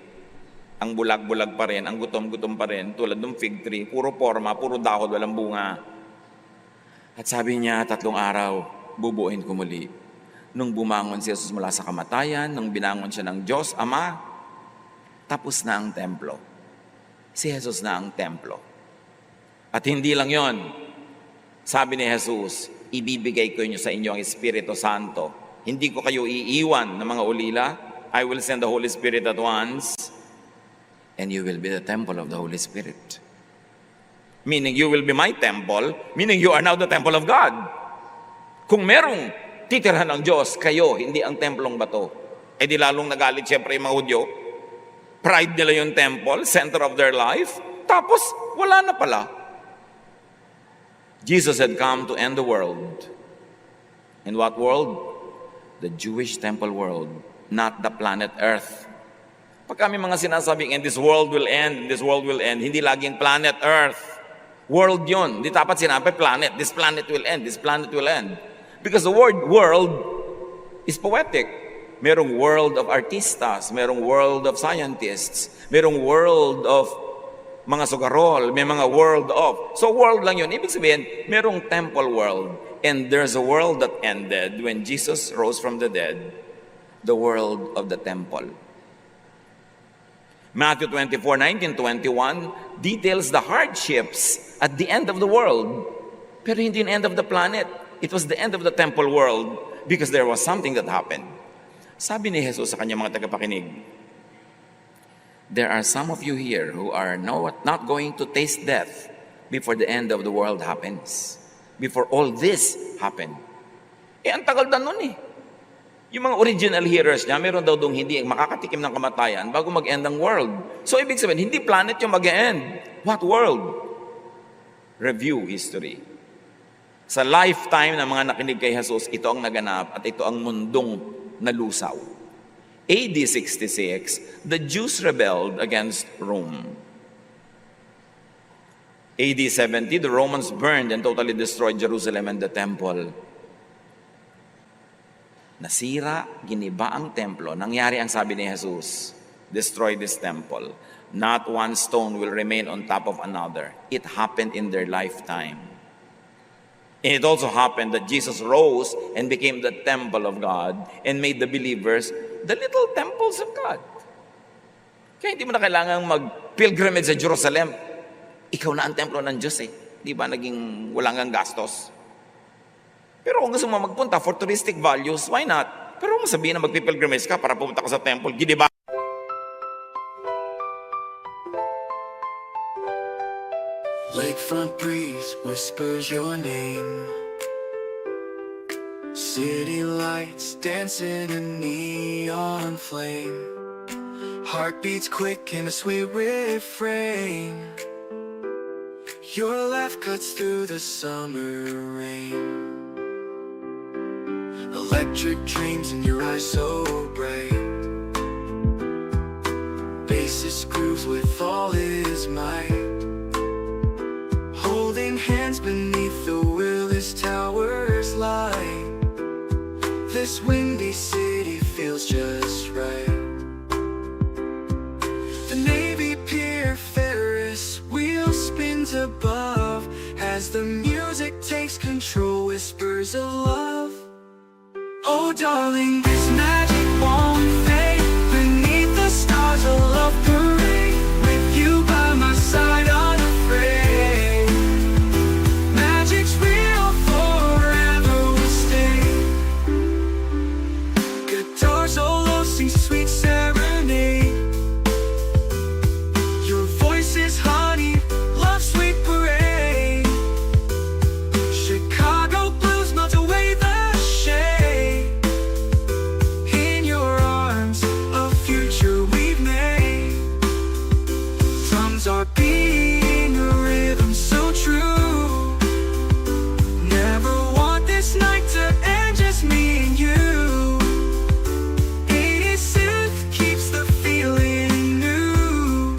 Ang bulag-bulag pa rin, ang gutom-gutom pa rin, tulad ng fig tree, puro forma, puro dahon, walang bunga. At sabi niya, 3 araw, bubuuin ko muli. Nung bumangon si Jesus mula sa kamatayan, nung binangon siya ng Diyos, Ama, tapos na ang templo. Si Jesus na ang templo. At hindi lang yon. Sabi ni Jesus, ibibigay ko sa inyo ang Espiritu Santo. Hindi ko kayo iiwan ng mga ulila. I will send the Holy Spirit at once. And you will be the temple of the Holy Spirit. Meaning, you will be my temple, meaning you are now the temple of God. Kung merong titirhan ng Diyos, kayo, hindi ang templong bato. Eh di lalong nagalit siyempre yung mga Hudyo. Pride nila yung temple, center of their life. Tapos, wala na pala. Jesus had come to end the world. In what world? The Jewish temple world, not the planet Earth. Pag kami mga sinasabing, and this world will end, this world will end, hindi laging planet Earth. World yun. Hindi dapat sinabi planet. This planet will end, this planet will end. Because the word world is poetic. Merong world of artistas, merong world of scientists, merong world of mga sugarol, may mga world of. So world lang yun. Ibig sabihin, merong temple world. And there's a world that ended when Jesus rose from the dead, the world of the temple. Matthew 24:19-21 details the hardships at the end of the world. Pero hindi the end of the planet. It was the end of the temple world because there was something that happened. Sabi ni Jesus sa kanyang mga tagapakinig, there are some of you here who are not going to taste death before the end of the world happens. Before all this happened. Ang tagal na nun eh. Yung mga original hearers niya, meron daw dong hindi makakatikim ng kamatayan bago mag-end ang world. So, ibig sabihin, hindi planet yung mag-end. What world? Review history. Sa lifetime ng mga nakinig kay Jesus, ito ang naganap at ito ang mundong nalusaw. AD 66, the Jews rebelled against Rome. AD 70, the Romans burned and totally destroyed Jerusalem and the temple. Nasira, giniba ang templo. Nangyari ang sabi ni Jesus, destroy this temple. Not one stone will remain on top of another. It happened in their lifetime. And it also happened that Jesus rose and became the temple of God and made the believers the little temples of God. Kaya hindi mo na kailangang mag-pilgrimage sa Jerusalem. Ikaw na ang templo ng Diyos eh. Di ba naging walang ang gastos? Pero kung gusto mo magpunta for touristic values, why not? Pero kung sabihin na magpipilgrimage ka para pumunta ka sa temple, gidiba? Lakefront breeze whispers your name. City lights dancing in neon flame. Heartbeats quick in a sweet refrain. Your laugh cuts through the summer rain. Electric dreams in your eyes so bright. Bassist grooves with all his might. Holding hands beneath the Willis Towers light. This windy city feels just right. The Navy Pier Ferris wheel spins above. As the music takes control, whispers of love. Oh darling, this magic won't fade. Beneath the stars a love parade. With you by my side unafraid. Magic's real, forever will stay. Guitar solo sings sweet serenade. Your voice is honey, love sweet parade. Chicago blues melt away the shade. In your arms, a future we've made. Drums are beating a rhythm so true. Never want this night to end, just me and you. 80s synth keeps the feeling new.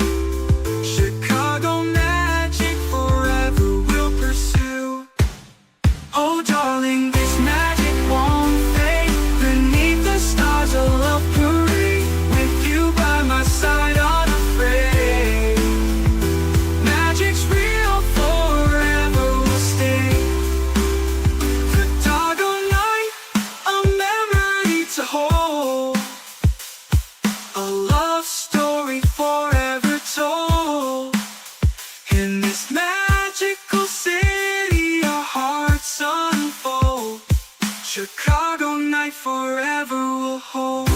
Chicago magic forever will pursue. Oh darling, this magic won't fade. Beneath the stars a love parade. With you by my side unafraid. Magic's real, forever will stay. The doggone night, a memory to hold. A love story forever told. In this magical city, our hearts unfold. Chicago night forever will hold.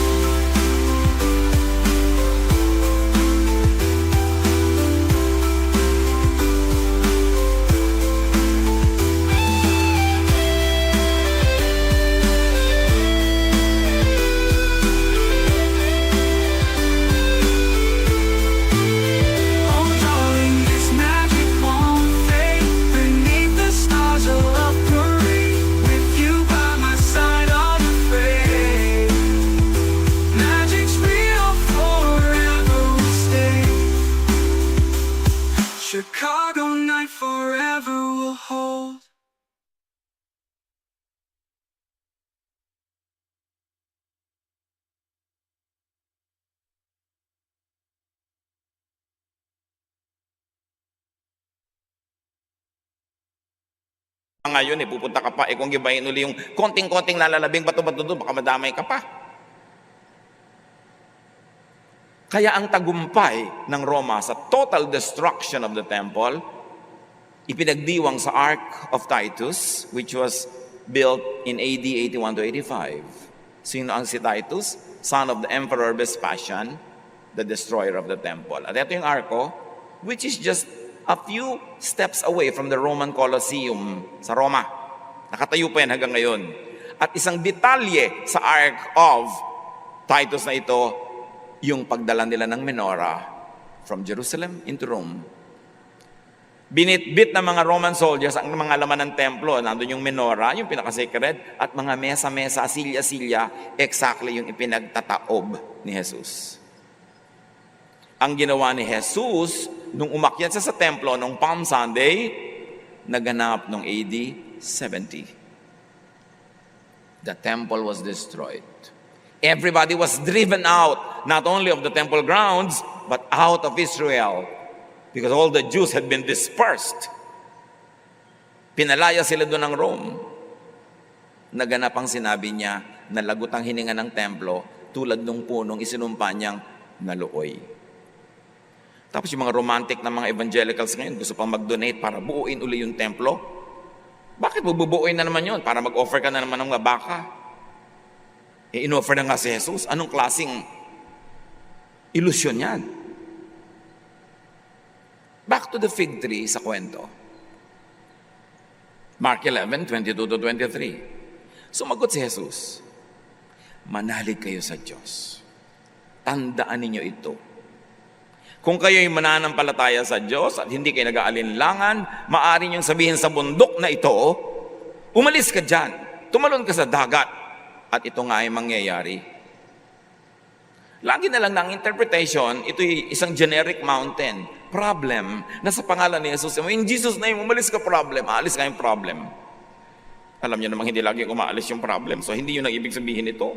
Oh darling, this magic won't fade. Beneath the stars a love parade. With you by my side unafraid. Magic's real, forever will stay. Chicago night forever will hold. Ngayon, pupunta ka pa, kung gibayin uli yung konting-konting nalalabing bato-bato doon, baka madamay ka pa. Kaya ang tagumpay ng Roma sa total destruction of the temple, ipinagdiwang sa Ark of Titus, which was built in AD 81 to 85. Sino ang si Titus? Son of the Emperor Vespasian, the destroyer of the temple. At ito yung Arko, which is just a few steps away from the Roman Colosseum sa Roma. Nakatayo pa yan hanggang ngayon. At isang detalye sa Ark of Titus na ito, yung pagdala nila ng menorah from Jerusalem into Rome. Binitbit ng mga Roman soldiers ang mga laman ng templo. Nandun yung menorah, yung pinaka-sacred, at mga mesa-mesa, silya-silya, exactly yung ipinagtataob ni Jesus. Ang ginawa ni Jesus, nung umakyat siya sa templo nung Palm Sunday, naganap nung AD 70. The temple was destroyed. Everybody was driven out, not only of the temple grounds, but out of Israel, because all the Jews had been dispersed. Pinalaya sila doon ng Rome. Naganap ang sinabi niya na lagot ang hininga ng templo tulad ng punong isinumpa niyang naluoy. Tapos yung mga romantic na mga evangelicals ngayon gusto pang mag-donate para buuin uli yung templo. Bakit bubuuin na naman yun? Para mag-offer ka na naman ng mga baka. inoffer na nga si Jesus. Anong klaseng ilusyon yan? Back to the fig tree sa kwento. Mark 11:22-23. Sumagot si Jesus, manalig kayo sa Diyos. Tandaan ninyo ito. Kung kayo'y mananampalataya sa Diyos at hindi kayo nag-aalinlangan, maaari niyong sabihin sa bundok na ito, umalis ka dyan, tumalon ka sa dagat, at ito nga ay mangyayari. Lagi na lang ng interpretation, ito'y isang generic mountain, problem, na sa pangalan ni Jesus. In Jesus' name, umalis ka problem, aalis ka yung problem. Alam niyo namang hindi lagi umaalis yung problem, so hindi yun ang ibig sabihin ito.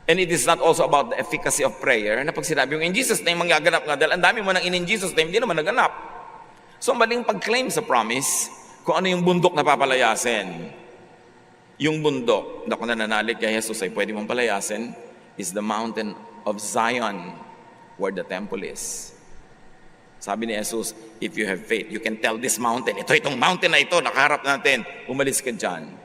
And it is not also about the efficacy of prayer, na pag sinabi yung in Jesus' name, manggaganap nga, dahil ang dami mo nang in Jesus' name, hindi naman naganap. So maling pag-claim sa promise, kung ano yung bundok na papalayasin. Yung bundok na kung nananalig kay Jesus ay pwede mong palayasin, is the mountain of Zion, where the temple is. Sabi ni Jesus, if you have faith, you can tell this mountain, itong mountain na ito, nakaharap natin, umalis ka dyan.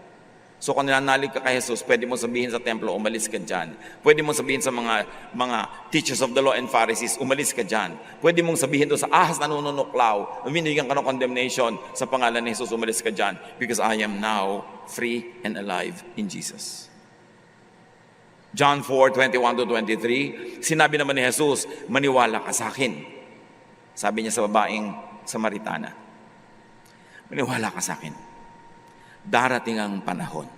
So kung nananalig ka kay Jesus, pwede mo sabihin sa templo, umalis ka dyan. Pwede mo sabihin sa mga teachers of the law and Pharisees, umalis ka dyan. Pwede mong sabihin doon sa ahas na nununuklaw, binigyan ka ng condemnation, sa pangalan ni Jesus, umalis ka dyan. Because I am now free and alive in Jesus. John 4:21-23, sinabi naman ni Jesus, maniwala ka sa akin. Sabi niya sa babaeng Samaritana, maniwala ka sa akin. Darating ang panahon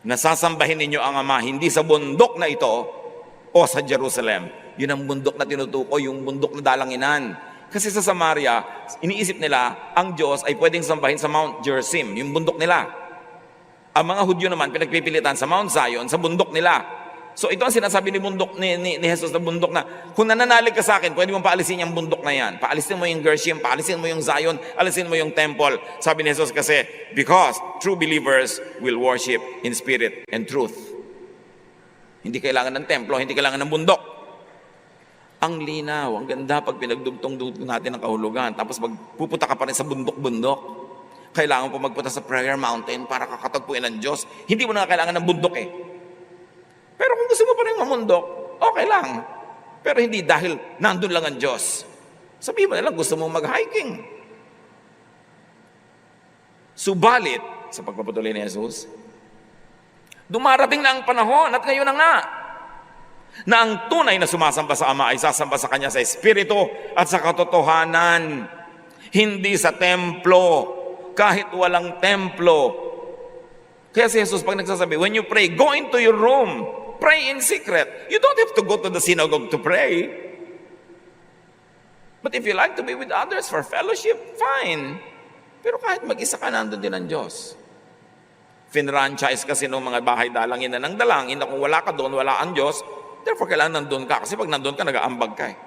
na sasambahin ninyo ang Ama hindi sa bundok na ito o sa Jerusalem. Yun ang bundok na tinutukoy, yung bundok na dalanginan. Kasi sa Samaria, iniisip nila ang Diyos ay pwedeng sambahin sa Mount Gerizim, yung bundok nila. Ang mga Hudyo naman pinagpipilitan sa Mount Zion, sa bundok nila. So ito ang sinasabi ni Jesus na bundok na, kung nananalig ka sa akin, pwede mong paalisin yung bundok na yan. Paalisin mo yung Gerizim, paalisin mo yung Zion, alisin mo yung temple. Sabi ni Jesus kasi, because true believers will worship in spirit and truth. Hindi kailangan ng templo, hindi kailangan ng bundok. Ang linaw, ang ganda pag pinagdugtong-dugtong natin ang kahulugan. Tapos magpupunta ka pa rin sa bundok-bundok. Kailangan po magpunta sa prayer mountain para kakatagpuin ng Diyos. Hindi mo na kailangan ng bundok eh. Pero kung gusto mo pa rin mamundok, okay lang. Pero hindi dahil nandun lang ang Diyos. Sabihin mo na lang, gusto mo mag-hiking. Subalit, sa pagpapatuloy ni Jesus, dumarating na ang panahon at ngayon na nga, na ang tunay na sumasamba sa Ama ay sasamba sa Kanya sa Espiritu at sa katotohanan. Hindi sa templo, kahit walang templo. Kaya si Jesus pag nagsasabi, when you pray, go into your room. Pray in secret. You don't have to go to the synagogue to pray. But if you like to be with others for fellowship, fine. Pero kahit mag-isa ka, nandun din ang Diyos. Finranchise kasi ng mga bahay dalangin na ng dalangin na kung wala ka doon, wala ang Diyos, therefore kailangan nandun ka. Kasi pag nandun ka, nag-aambag ka eh.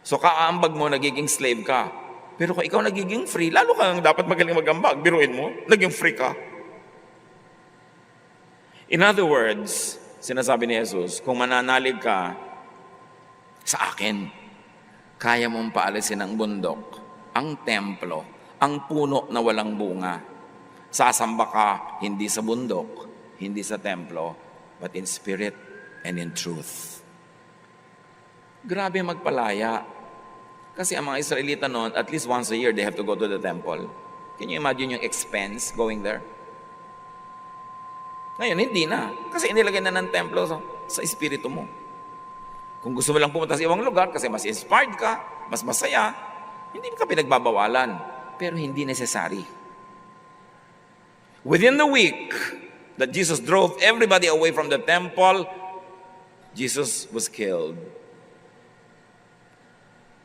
So kaaambag mo, nagiging slave ka. Pero kung ikaw nagiging free, lalo kang dapat magaling mag-ambag. Biruin mo, naging free ka. In other words, sinasabi ni Jesus, kung mananalig ka sa akin, kaya mong paalisin ang bundok, ang templo, ang puno na walang bunga. Sasamba ka hindi sa bundok, hindi sa templo, but in spirit and in truth. Grabe magpalaya. Kasi ang mga Israelita noon, at least once a year, they have to go to the temple. Can you imagine yung expense going there? Ngayon, hindi na. Kasi inilagay na ng templo sa espiritu mo. Kung gusto mo lang pumunta sa ibang lugar kasi mas inspired ka, mas masaya, hindi ka pinagbabawalan. Pero hindi necessary. Within the week that Jesus drove everybody away from the temple, Jesus was killed.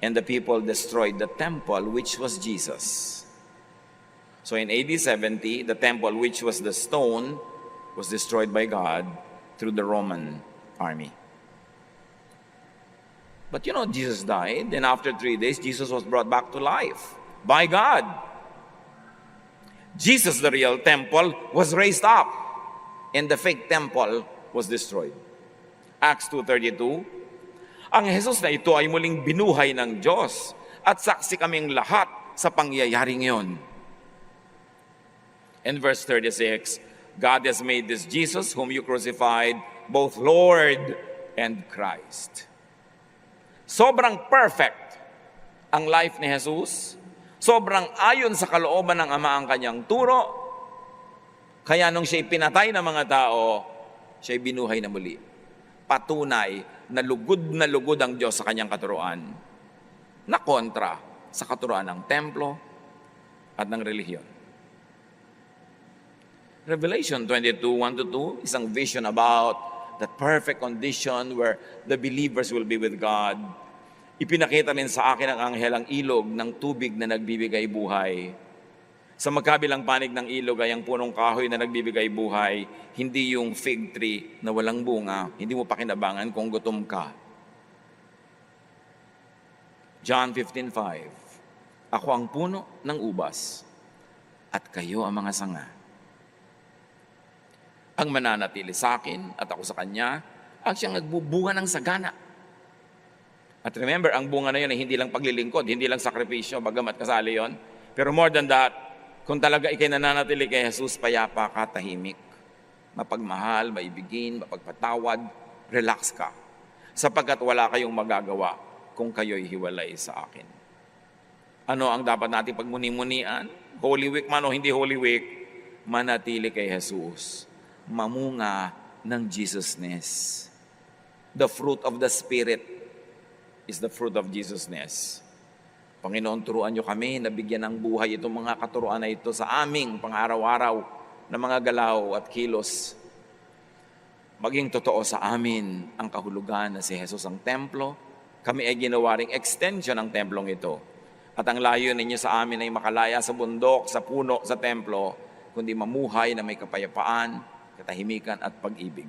And the people destroyed the temple, which was Jesus. So in AD 70, the temple, which was the stone, was destroyed by God through the Roman army. But you know, Jesus died, and after 3 days, Jesus was brought back to life by God. Jesus, the real temple, was raised up, and the fake temple was destroyed. Acts 2:32, ang Jesus na ito ay muling binuhay ng Diyos, at saksi kaming lahat sa pangyayaring iyon. And verse 36, God has made this Jesus, whom you crucified, both Lord and Christ. Sobrang perfect ang life ni Jesus. Sobrang ayon sa kalooban ng Ama ang kanyang turo. Kaya nung siya'y pinatay ng mga tao, siya'y binuhay na muli. Patunay na lugod ang Diyos sa kanyang katuruan, na kontra sa katuruan ng templo at ng relihiyon. Revelation 22:1-2, isang vision about that perfect condition where the believers will be with God. Ipinakita rin sa akin ang anghel ang ilog ng tubig na nagbibigay buhay. Sa magkabilang panig ng ilog ay ang punong kahoy na nagbibigay buhay, hindi yung fig tree na walang bunga, hindi mo pakinabangan kung gutom ka. John 15:5, ako ang puno ng ubas at kayo ang mga sanga. Ang mananatili sa akin at ako sa kanya, ang siyang nagbubunga ng sagana. At remember, ang bunga na yun ay hindi lang paglilingkod, hindi lang sakripisyo, bagamat kasali yon. Pero more than that, kung talaga ikay nananatili kay Jesus, payapa ka, tahimik, mapagmahal, maibigin, mapagpatawad, relax ka. Sapagkat wala kayong magagawa kung kayo'y hiwalay sa akin. Ano ang dapat natin pagmuni-munian? Holy Week man o hindi Holy Week, manatili kay Jesus. Mamunga ng Jesusness. The fruit of the Spirit is the fruit of Jesusness. Panginoon, turuan niyo kami na bigyan ng buhay itong mga katuruan na ito sa aming pang-araw-araw na mga galaw at kilos. Maging totoo sa amin ang kahulugan na si Jesus ang templo. Kami ay ginawa ring extension ng templong ito. At ang layo ninyo sa amin ay makalaya sa bundok, sa puno, sa templo, kundi mamuhay na may kapayapaan, katahimikan at pag-ibig.